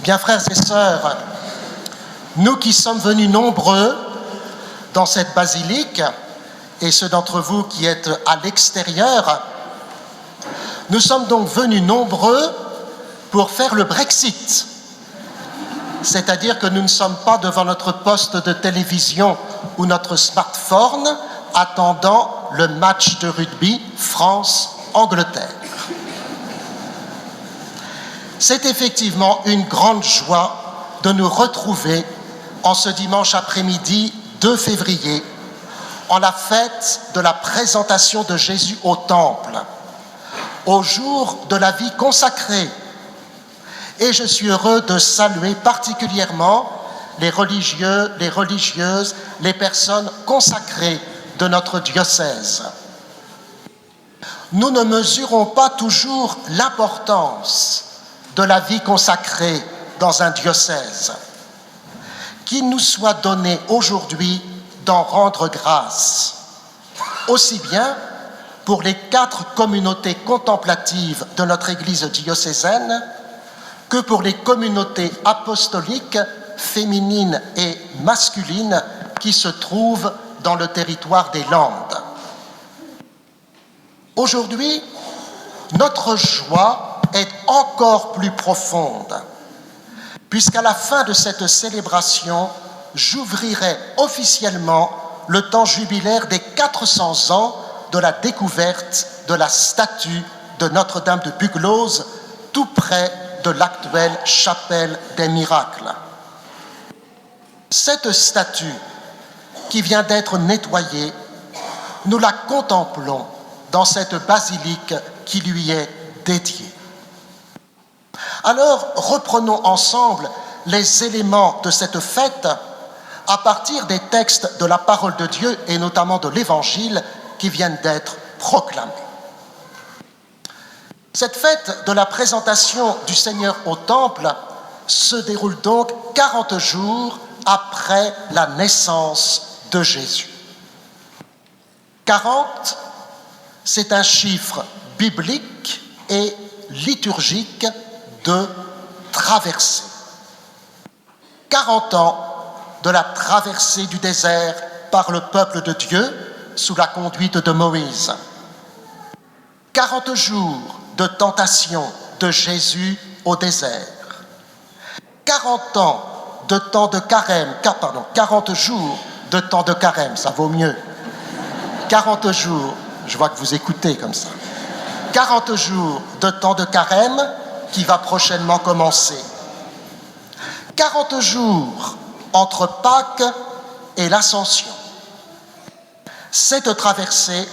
Bien, frères et sœurs, nous qui sommes venus nombreux dans cette basilique, et ceux d'entre vous qui êtes à l'extérieur, nous sommes donc venus nombreux pour faire le Brexit. C'est-à-dire que nous ne sommes pas devant notre poste de télévision ou notre smartphone attendant le match de rugby France-Angleterre. C'est effectivement une grande joie de nous retrouver en ce dimanche après-midi 2 février, en la fête de la présentation de Jésus au Temple, au jour de la vie consacrée. Et je suis heureux de saluer particulièrement les religieux, les religieuses, les personnes consacrées de notre diocèse. Nous ne mesurons pas toujours l'importance de la vie consacrée dans un diocèse. Qu'il nous soit donné aujourd'hui d'en rendre grâce, aussi bien pour les 4 communautés contemplatives de notre Église diocésaine que pour les communautés apostoliques féminines et masculines qui se trouvent dans le territoire des Landes. Aujourd'hui, notre joie est encore plus profonde, puisqu'à la fin de cette célébration, j'ouvrirai officiellement le temps jubilaire des 400 ans de la découverte de la statue de Notre-Dame de Buglose, tout près de l'actuelle chapelle des Miracles. Cette statue, qui vient d'être nettoyée, nous la contemplons dans cette basilique qui lui est dédiée. Alors, reprenons ensemble les éléments de cette fête à partir des textes de la parole de Dieu et notamment de l'Évangile qui viennent d'être proclamés. Cette fête de la présentation du Seigneur au Temple se déroule donc 40 jours après la naissance de Jésus. 40, c'est un chiffre biblique et liturgique de traversée. 40 ans de la traversée du désert par le peuple de Dieu sous la conduite de Moïse. 40 jours de tentation de Jésus au désert. 40 ans de temps de carême, 40 jours de temps de carême, ça vaut mieux. 40 jours, je vois que vous écoutez comme ça. 40 jours de temps de carême qui va prochainement commencer. 40 jours entre Pâques et l'Ascension. Cette traversée,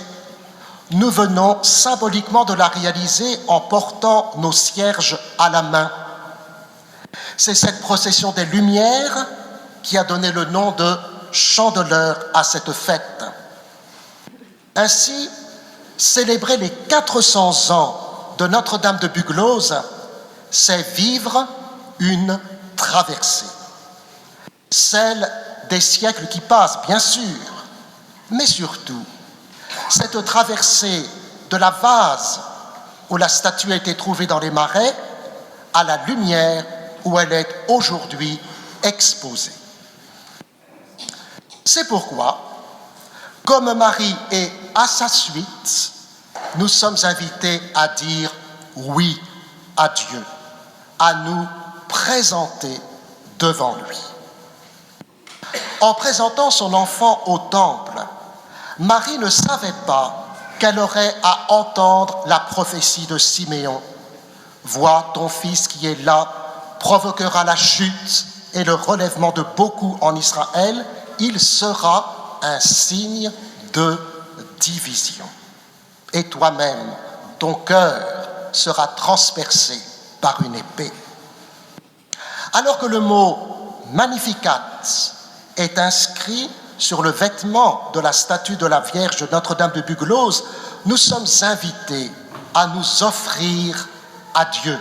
nous venons symboliquement de la réaliser en portant nos cierges à la main. C'est cette procession des Lumières qui a donné le nom de Chandeleur à cette fête. Ainsi, célébrer les 400 ans de Notre-Dame de Buglose, c'est vivre une traversée. Celle des siècles qui passent, bien sûr, mais surtout, cette traversée de la vase où la statue a été trouvée dans les marais à la lumière où elle est aujourd'hui exposée. C'est pourquoi, comme Marie est à sa suite, nous sommes invités à dire oui à Dieu, à nous présenter devant lui. En présentant son enfant au temple, Marie ne savait pas qu'elle aurait à entendre la prophétie de Siméon. « Vois, ton fils qui est là provoquera la chute et le relèvement de beaucoup en Israël. Il sera un signe de division. Et toi-même, ton cœur sera transpercé par une épée. » Alors que le mot « Magnificat » est inscrit sur le vêtement de la statue de la Vierge de Notre-Dame de Buglose, nous sommes invités à nous offrir à Dieu.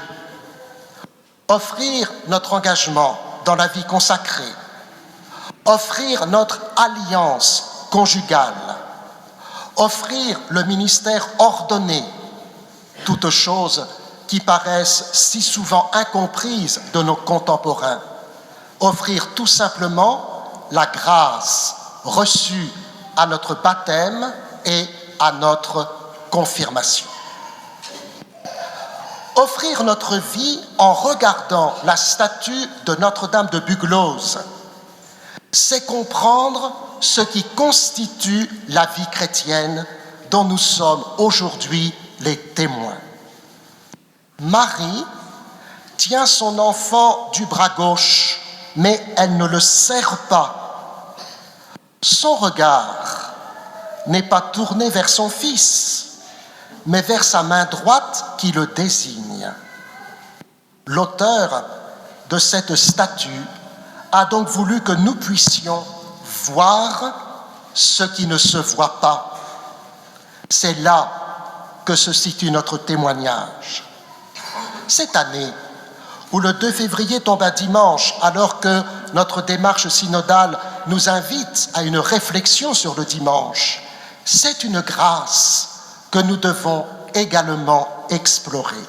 Offrir notre engagement dans la vie consacrée. Offrir notre alliance conjugale. Offrir le ministère ordonné. Toutes choses qui paraissent si souvent incomprises de nos contemporains. Offrir tout simplement la grâce reçue à notre baptême et à notre confirmation. Offrir notre vie en regardant la statue de Notre-Dame de Buglose, c'est comprendre ce qui constitue la vie chrétienne dont nous sommes aujourd'hui les témoins. Marie tient son enfant du bras gauche, mais elle ne le serre pas. Son regard n'est pas tourné vers son fils, mais vers sa main droite qui le désigne. L'auteur de cette statue a donc voulu que nous puissions voir ce qui ne se voit pas. C'est là que se situe notre témoignage. Cette année, où le 2 février tombe un dimanche, alors que notre démarche synodale nous invite à une réflexion sur le dimanche, c'est une grâce que nous devons également explorer.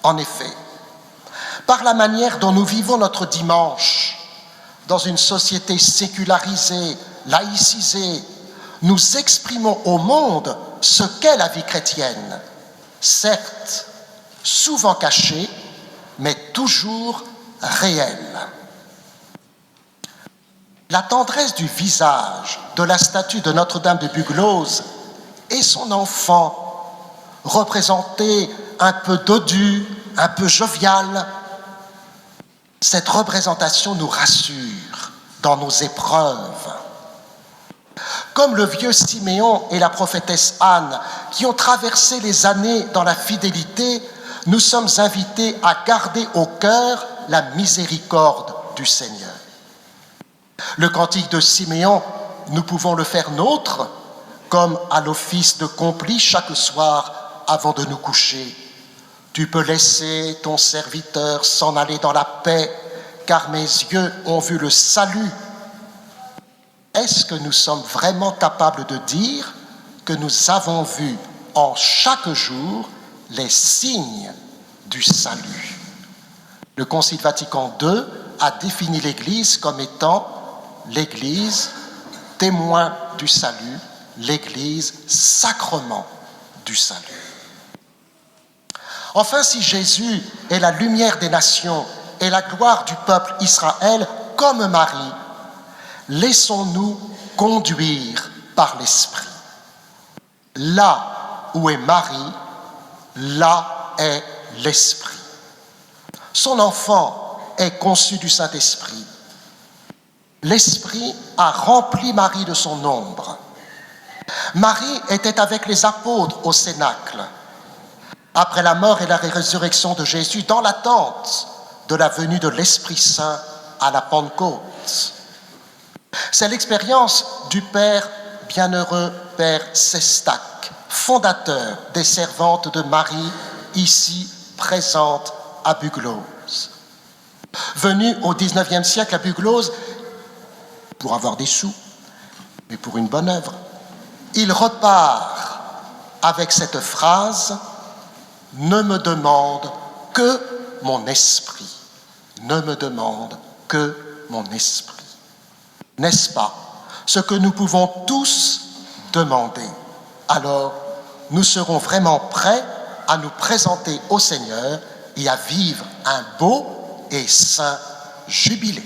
En effet, par la manière dont nous vivons notre dimanche, dans une société sécularisée, laïcisée, nous exprimons au monde ce qu'est la vie chrétienne, certes, souvent cachée, mais toujours réelle. La tendresse du visage de la statue de Notre-Dame de Buglose et son enfant, représenté un peu dodu, un peu jovial, cette représentation nous rassure dans nos épreuves. Comme le vieux Siméon et la prophétesse Anne, qui ont traversé les années dans la fidélité, nous sommes invités à garder au cœur la miséricorde du Seigneur. Le cantique de Siméon, nous pouvons le faire nôtre, comme à l'office de Complis chaque soir avant de nous coucher. Tu peux laisser ton serviteur s'en aller dans la paix, car mes yeux ont vu le salut. Est-ce que nous sommes vraiment capables de dire que nous avons vu en chaque jour les signes du salut? Le Concile Vatican II a défini l'Église comme étant l'Église témoin du salut, l'Église sacrement du salut. Enfin, si Jésus est la lumière des nations et la gloire du peuple Israël, comme Marie, laissons-nous conduire par l'Esprit. Là où est Marie, là est l'Esprit. Son enfant est conçu du Saint-Esprit. L'Esprit a rempli Marie de son ombre. Marie était avec les apôtres au Cénacle, après la mort et la résurrection de Jésus, dans l'attente de la venue de l'Esprit Saint à la Pentecôte. C'est l'expérience du Père bienheureux, Père Sestac, fondateur des servantes de Marie, ici présentes à Buglose. Venu au XIXe siècle à Buglose, pour avoir des sous, mais pour une bonne œuvre, il repart avec cette phrase « Ne me demande que mon esprit. Ne me demande que mon esprit. » N'est-ce pas ce que nous pouvons tous demander? Alors, nous serons vraiment prêts à nous présenter au Seigneur et à vivre un beau et saint jubilé.